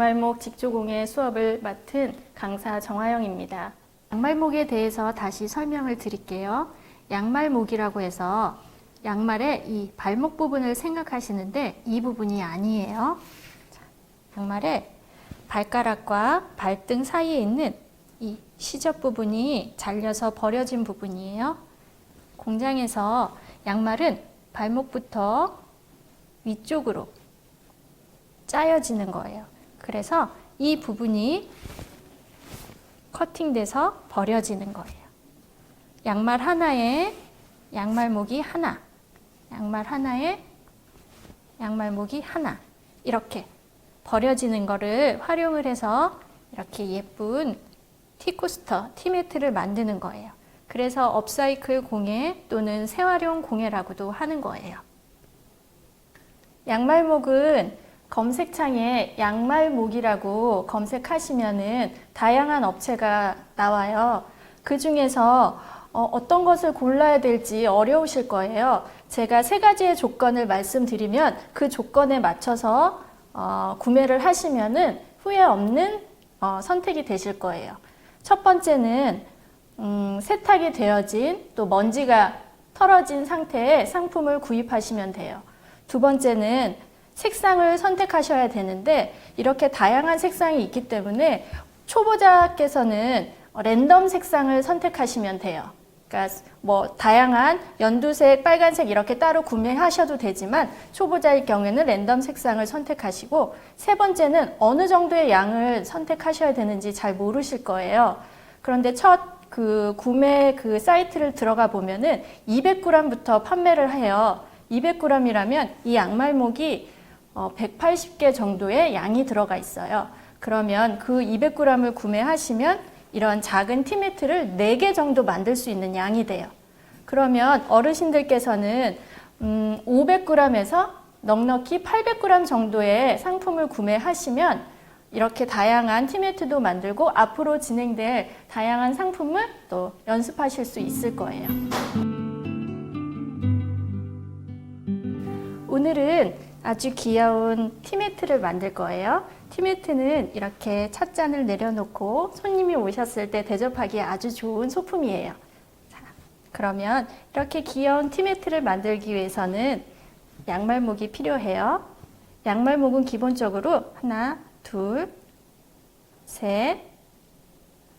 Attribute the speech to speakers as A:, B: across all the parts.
A: 양말목 직조공예 수업을 맡은 강사 정하영입니다. 양말목에 대해서 다시 설명을 드릴게요. 양말목이라고 해서 양말의 이 발목 부분을 생각하시는데 이 부분이 아니에요. 양말의 발가락과 발등 사이에 있는 이 시접 부분이 잘려서 버려진 부분이에요. 공장에서 양말은 발목부터 위쪽으로 짜여지는 거예요. 그래서 이 부분이 커팅돼서 버려지는 거예요. 양말 하나에 양말목이 하나, 양말 하나에 양말목이 하나, 이렇게 버려지는 거를 활용을 해서 이렇게 예쁜 티코스터, 티매트를 만드는 거예요. 그래서 업사이클 공예 또는 재활용 공예라고도 하는 거예요. 양말목은 검색창에 양말목이라고 검색하시면은 다양한 업체가 나와요. 그 중에서 어떤 것을 골라야 될지 어려우실 거예요. 제가 3가지의 조건을 말씀드리면 그 조건에 맞춰서 구매를 하시면은 후회 없는 선택이 되실 거예요. 첫 번째는 세탁이 되어진 또 먼지가 털어진 상태의 상품을 구입하시면 돼요. 두 번째는 색상을 선택하셔야 되는데 이렇게 다양한 색상이 있기 때문에 초보자께서는 랜덤 색상을 선택하시면 돼요. 그러니까 뭐 다양한 연두색, 빨간색 이렇게 따로 구매하셔도 되지만 초보자일 경우에는 랜덤 색상을 선택하시고, 세 번째는 어느 정도의 양을 선택하셔야 되는지 잘 모르실 거예요. 그런데 첫 구매 사이트를 들어가 보면은 200g부터 판매를 해요. 200g이라면 이 양말목이 180개 정도의 양이 들어가 있어요. 그러면 그 200g을 구매하시면 이런 작은 티매트를 4개 정도 만들 수 있는 양이 돼요. 그러면 어르신들께서는 500g에서 넉넉히 800g 정도의 상품을 구매하시면 이렇게 다양한 티매트도 만들고 앞으로 진행될 다양한 상품을 또 연습하실 수 있을 거예요. 오늘은 아주 귀여운 티매트를 만들 거예요. 티매트는 이렇게 찻잔을 내려놓고 손님이 오셨을 때 대접하기에 아주 좋은 소품이에요. 자, 그러면 이렇게 귀여운 티매트를 만들기 위해서는 양말목이 필요해요. 양말목은 기본적으로 하나, 둘, 셋,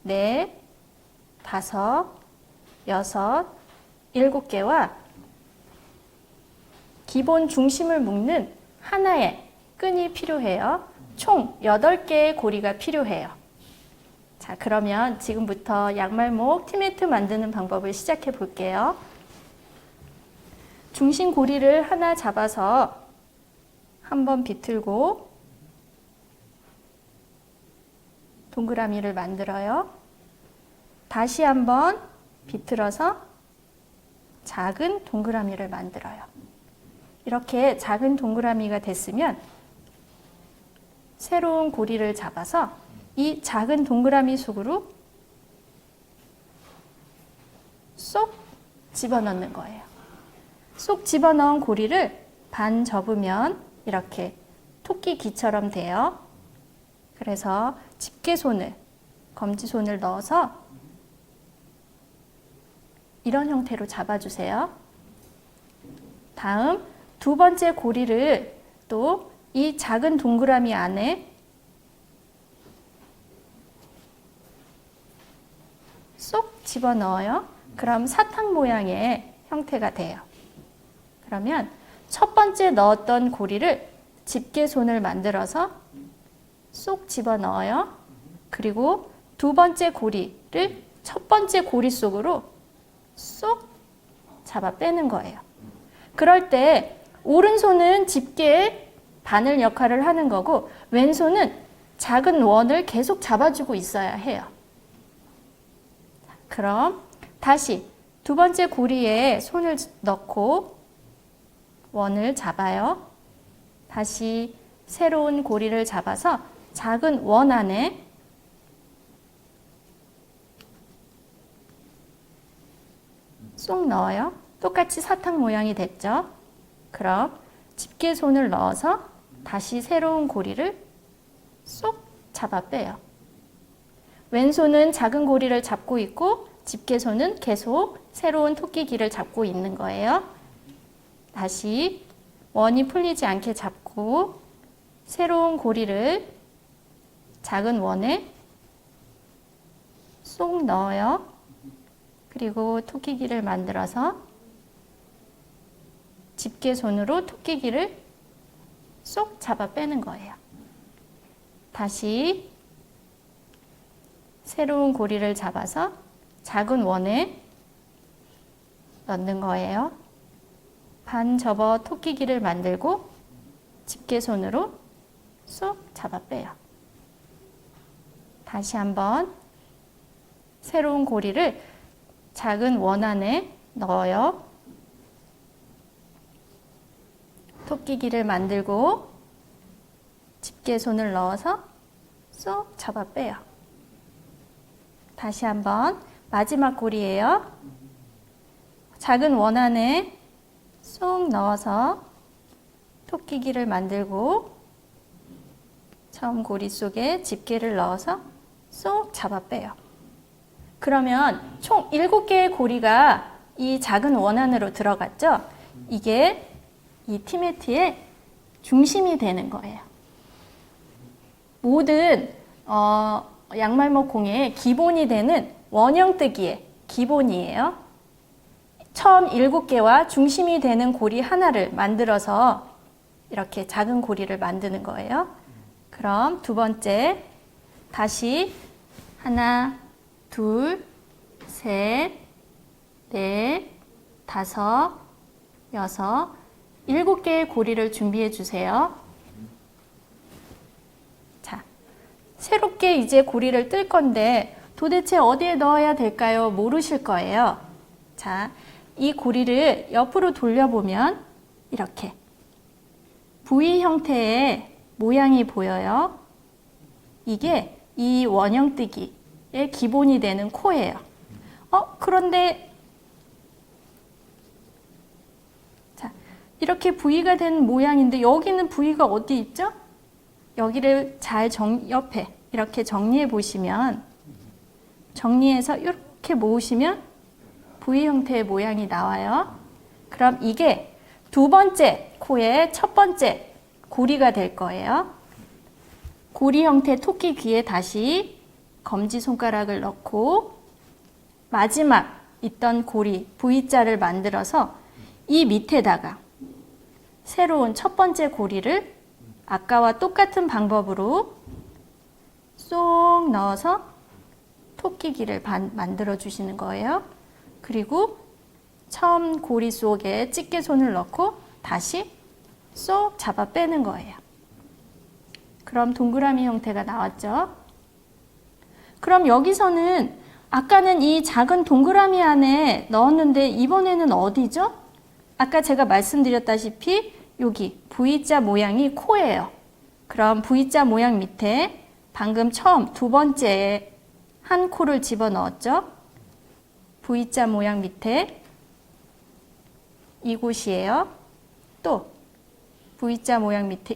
A: 넷, 다섯, 여섯, 7개와 기본 중심을 묶는 하나의 끈이 필요해요. 총 8개의 고리가 필요해요. 자, 그러면 지금부터 양말목 티매트 만드는 방법을 시작해 볼게요. 중심 고리를 하나 잡아서 한번 비틀고 동그라미를 만들어요. 다시 한번 비틀어서 작은 동그라미를 만들어요. 이렇게 작은 동그라미가 됐으면 새로운 고리를 잡아서 이 작은 동그라미 속으로 쏙 집어넣는 거예요. 쏙 집어넣은 고리를 반 접으면 이렇게 토끼귀처럼 돼요. 그래서 집게손을, 검지손을 넣어서 이런 형태로 잡아주세요. 다음 2번째 고리를 또 이 작은 동그라미 안에 쏙 집어넣어요. 그럼 사탕 모양의 형태가 돼요. 그러면 첫 번째 넣었던 고리를 집게손을 만들어서 쏙 집어넣어요. 그리고 2번째 고리를 첫 번째 고리 속으로 쏙 잡아 빼는 거예요. 그럴 때 오른손은 집게의 바늘 역할을 하는 거고 왼손은 작은 원을 계속 잡아주고 있어야 해요. 그럼 다시 2번째 고리에 손을 넣고 원을 잡아요. 다시 새로운 고리를 잡아서 작은 원 안에 쏙 넣어요. 똑같이 사탕 모양이 됐죠? 그럼 집게손을 넣어서 다시 새로운 고리를 쏙 잡아 빼요. 왼손은 작은 고리를 잡고 있고 집게손은 계속 새로운 토끼기를 잡고 있는 거예요. 다시 원이 풀리지 않게 잡고 새로운 고리를 작은 원에 쏙 넣어요. 그리고 토끼기를 만들어서 집게손으로 토끼기를 쏙 잡아 빼는 거예요. 다시 새로운 고리를 잡아서 작은 원에 넣는 거예요. 반 접어 토끼기를 만들고 집게손으로 쏙 잡아 빼요. 다시 한번 새로운 고리를 작은 원 안에 넣어요. 토끼기를 만들고 집게손을 넣어서 쏙 잡아 빼요. 다시 한번 마지막 고리예요. 작은 원 안에 쏙 넣어서 토끼기를 만들고 처음 고리 속에 집게를 넣어서 쏙 잡아 빼요. 그러면 총 7개의 고리가 이 작은 원 안으로 들어갔죠? 이게 이 티매트의 중심이 되는 거예요. 모든 양말목 공예의 기본이 되는 원형뜨기의 기본이에요. 처음 7개와 중심이 되는 고리 하나를 만들어서 이렇게 작은 고리를 만드는 거예요. 그럼 두 번째 다시 하나, 둘, 셋, 넷, 다섯, 여섯, 7개의 고리를 준비해 주세요. 자, 새롭게 이제 고리를 뜰 건데 도대체 어디에 넣어야 될까요? 모르실 거예요. 자, 이 고리를 옆으로 돌려보면 이렇게 V 형태의 모양이 보여요. 이게 이 원형뜨기의 기본이 되는 코예요. 그런데 자, 이렇게 V가 된 모양인데 여기는 V가 어디 있죠? 여기를 잘 옆에 이렇게 정리해 보시면 정리해서 이렇게 모으시면 V 형태의 모양이 나와요. 그럼 이게 두 번째 코의 첫 번째 고리가 될 거예요. 고리 형태 토끼 귀에 다시 검지손가락을 넣고 마지막 있던 고리 V자를 만들어서 이 밑에다가 새로운 첫 번째 고리를 아까와 똑같은 방법으로 쏙 넣어서 토끼기를 만들어 주시는 거예요. 그리고 처음 고리 속에 집게손을 넣고 다시 쏙 잡아 빼는 거예요. 그럼 동그라미 형태가 나왔죠? 그럼 여기서는 아까는 이 작은 동그라미 안에 넣었는데 이번에는 어디죠? 아까 제가 말씀드렸다시피 여기 V자 모양이 코예요. 그럼 V자 모양 밑에 방금 처음 두 번째 한 코를 집어 넣었죠? V자 모양 밑에 이곳이에요. 또 V자 모양 밑에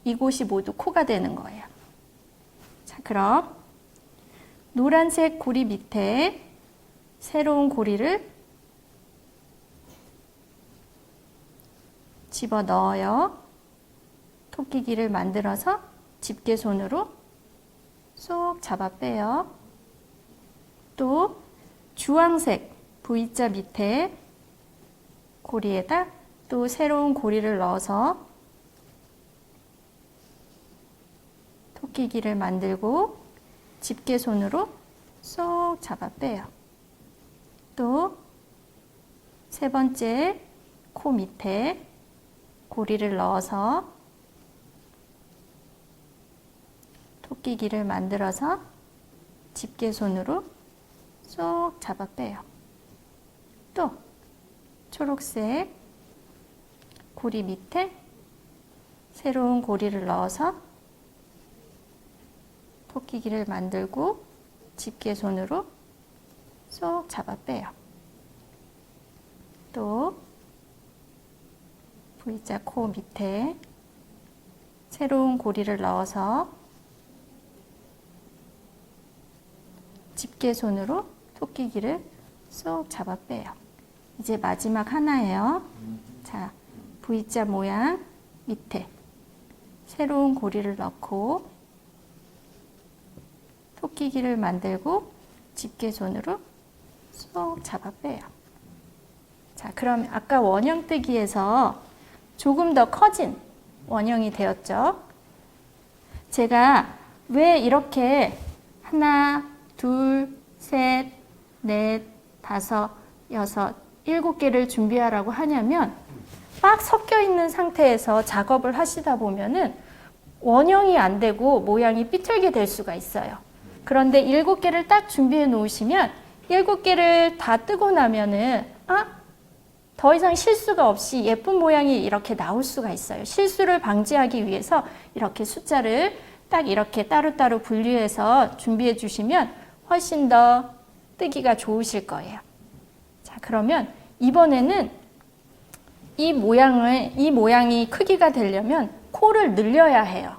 A: 이곳이 모두 코가 되는 거예요. 자, 그럼 노란색 고리 밑에 새로운 고리를 집어 넣어요. 토끼기를 만들어서 집게손으로 쏙 잡아 빼요. 또 주황색 V자 밑에 고리에다 또 새로운 고리를 넣어서 토끼기를 만들고 집게손으로 쏙 잡아 빼요. 또 세 번째 코 밑에 고리를 넣어서 토끼기를 만들어서 집게손으로 쏙 잡아 빼요. 또 초록색 고리 밑에 새로운 고리를 넣어서 토끼기를 만들고 집게손으로 쏙 잡아 빼요. 또 V자 코 밑에 새로운 고리를 넣어서 집게손으로 토끼기를 쏙 잡아 빼요. 이제 마지막 하나예요. 자, V자 모양 밑에 새로운 고리를 넣고 토끼기를 만들고 집게손으로 쏙 잡아 빼요. 자, 그럼 아까 원형뜨기에서 조금 더 커진 원형이 되었죠. 제가 왜 이렇게 하나, 둘, 셋, 넷, 다섯, 여섯, 7개를 준비하라고 하냐면 막 섞여 있는 상태에서 작업을 하시다 보면은 원형이 안 되고 모양이 삐뚤게 될 수가 있어요. 그런데 7개를 딱 준비해 놓으시면 7개를 다 뜨고 나면은 더 이상 실수가 없이 예쁜 모양이 이렇게 나올 수가 있어요. 실수를 방지하기 위해서 이렇게 숫자를 딱 이렇게 따로따로 분류해서 준비해 주시면 훨씬 더 뜨기가 좋으실 거예요. 자, 그러면 이번에는 이 모양이 크기가 되려면 코를 늘려야 해요.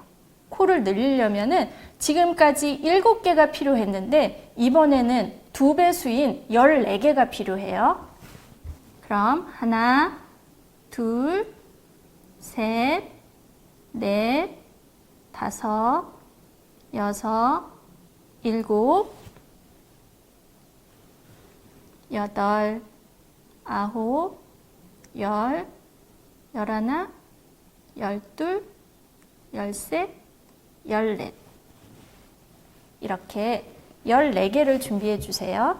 A: 코를 늘리려면은 지금까지 7개가 필요했는데 이번에는 2배수인 14개가 필요해요. 그럼 하나, 둘, 셋, 넷, 다섯, 여섯, 일곱, 여덟, 아홉, 열, 열하나, 열둘, 열셋, 열넷. 이렇게 14개를 준비해 주세요.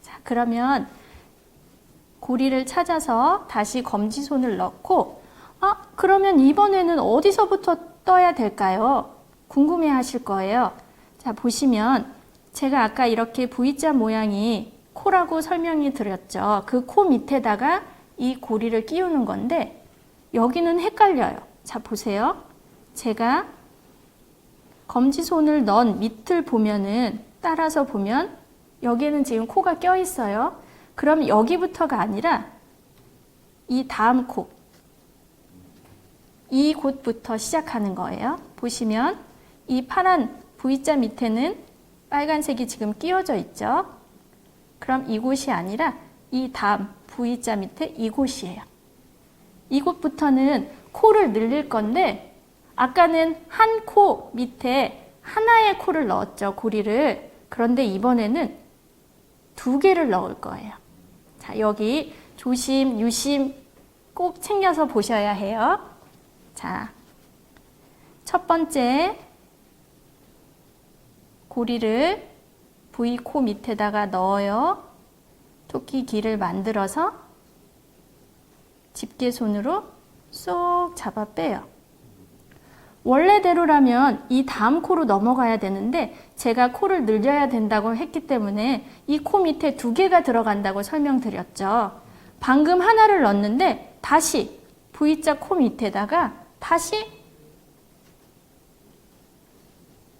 A: 자, 그러면 고리를 찾아서 다시 검지손을 넣고 그러면 이번에는 어디서부터 떠야 될까요? 궁금해 하실 거예요. 자, 보시면 제가 아까 이렇게 V자 모양이 코라고 설명이 드렸죠. 그 코 밑에다가 이 고리를 끼우는 건데 여기는 헷갈려요. 자, 보세요. 제가 검지손을 넣은 밑을 보면은 따라서 보면 여기에는 지금 코가 껴 있어요. 그럼 여기부터가 아니라 이 다음 코, 이 곳부터 시작하는 거예요. 보시면 이 파란 V자 밑에는 빨간색이 지금 끼워져 있죠. 그럼 이곳이 아니라 이 다음 V자 밑에 이곳이에요. 이곳부터는 코를 늘릴 건데 아까는 한 코 밑에 하나의 코를 넣었죠, 고리를. 그런데 이번에는 2개를 넣을 거예요. 자, 여기 조심, 유심 꼭 챙겨서 보셔야 해요. 자, 첫 번째 고리를 V 코 밑에다가 넣어요. 토끼기를 만들어서 집게손으로 쏙 잡아 빼요. 원래대로라면 이 다음 코로 넘어가야 되는데 제가 코를 늘려야 된다고 했기 때문에 이 코 밑에 2개가 들어간다고 설명드렸죠. 방금 하나를 넣었는데 다시 V자 코 밑에다가 다시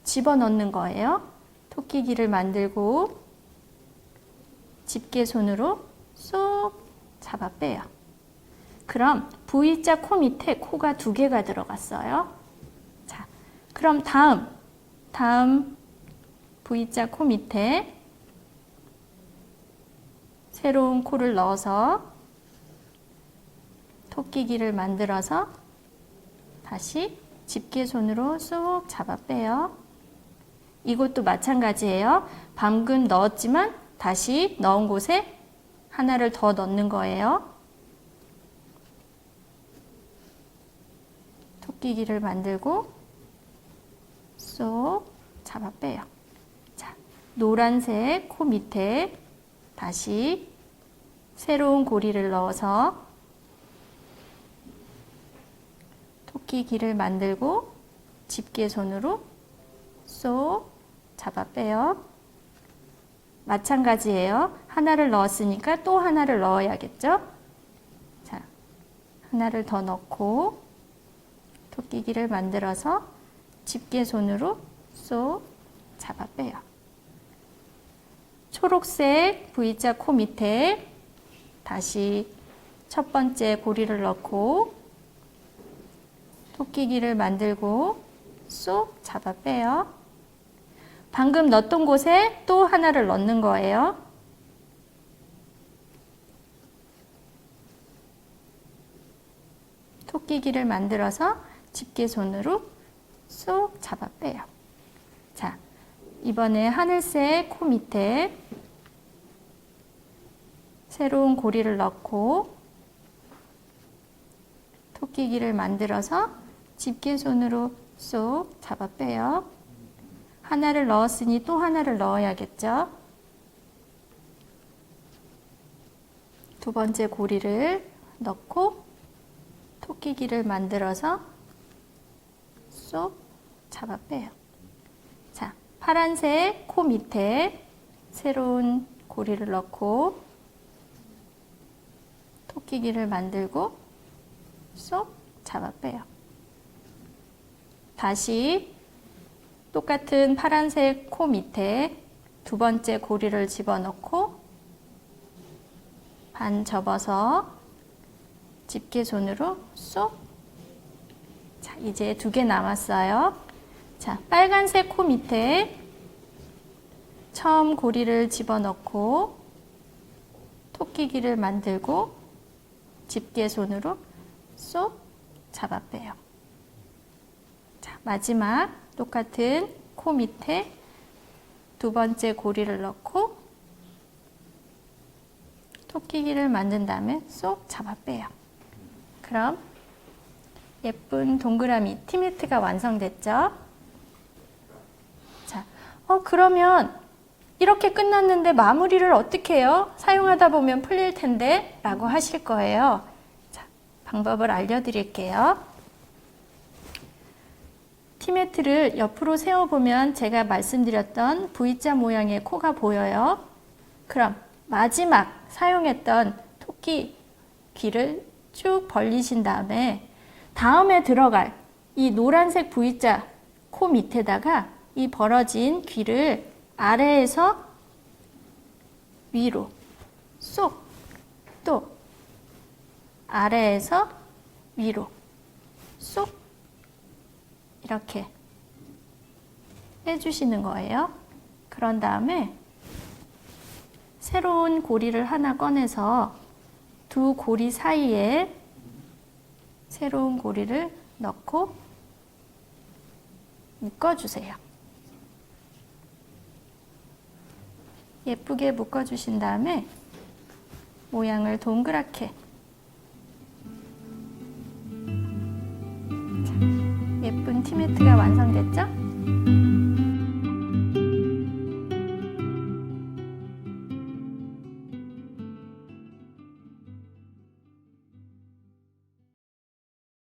A: 집어넣는 거예요. 토끼기를 만들고 집게손으로 쏙 잡아 빼요. 그럼 V자 코 밑에 코가 2개가 들어갔어요. 자, 그럼 다음 V자 코 밑에 새로운 코를 넣어서 토끼기를 만들어서 다시 집게손으로 쏙 잡아 빼요. 이것도 마찬가지예요. 방금 넣었지만 다시 넣은 곳에 하나를 더 넣는 거예요. 토끼기를 만들고 쏙 잡아 빼요. 자, 노란색 코 밑에 다시 새로운 고리를 넣어서 토끼기를 만들고 집게손으로 쏙 잡아 빼요. 마찬가지예요. 하나를 넣었으니까 또 하나를 넣어야겠죠? 자, 하나를 더 넣고 토끼기를 만들어서 집게손으로 쏙 잡아 빼요. 초록색 V자 코 밑에 다시 첫 번째 고리를 넣고 토끼기를 만들고 쏙 잡아 빼요. 방금 넣었던 곳에 또 하나를 넣는 거예요. 토끼기를 만들어서 집게손으로 쏙 잡아 빼요. 자, 이번에 하늘색 코 밑에 새로운 고리를 넣고 토끼기를 만들어서 집게손으로 쏙 잡아 빼요. 하나를 넣었으니 또 하나를 넣어야겠죠. 두 번째 고리를 넣고 토끼기를 만들어서 쏙 잡아 빼요. 자, 파란색 코 밑에 새로운 고리를 넣고 토끼기를 만들고 쏙 잡아 빼요. 다시 똑같은 파란색 코 밑에 두 번째 고리를 집어넣고 반 접어서 집게손으로 쏙. 자, 이제 2개 남았어요. 자, 빨간색 코 밑에 처음 고리를 집어넣고 토끼기를 만들고 집게손으로 쏙 잡아 빼요. 자, 마지막 똑같은 코 밑에 두 번째 고리를 넣고 토끼기를 만든 다음에 쏙 잡아 빼요. 그럼 예쁜 동그라미 티매트가 완성됐죠? 자, 그러면 이렇게 끝났는데 마무리를 어떻게 해요? 사용하다 보면 풀릴 텐데 라고 하실 거예요. 자, 방법을 알려드릴게요. 티매트를 옆으로 세워보면 제가 말씀드렸던 V자 모양의 코가 보여요. 그럼 마지막 사용했던 토끼 귀를 쭉 벌리신 다음에 들어갈 이 노란색 V자 코 밑에다가 이 벌어진 귀를 아래에서 위로 쏙, 또 아래에서 위로 쏙 이렇게 해주시는 거예요. 그런 다음에 새로운 고리를 하나 꺼내서 두 고리 사이에 새로운 고리를 넣고 묶어주세요. 예쁘게 묶어주신 다음에 모양을 동그랗게. 자, 예쁜 티매트가 완성됐죠?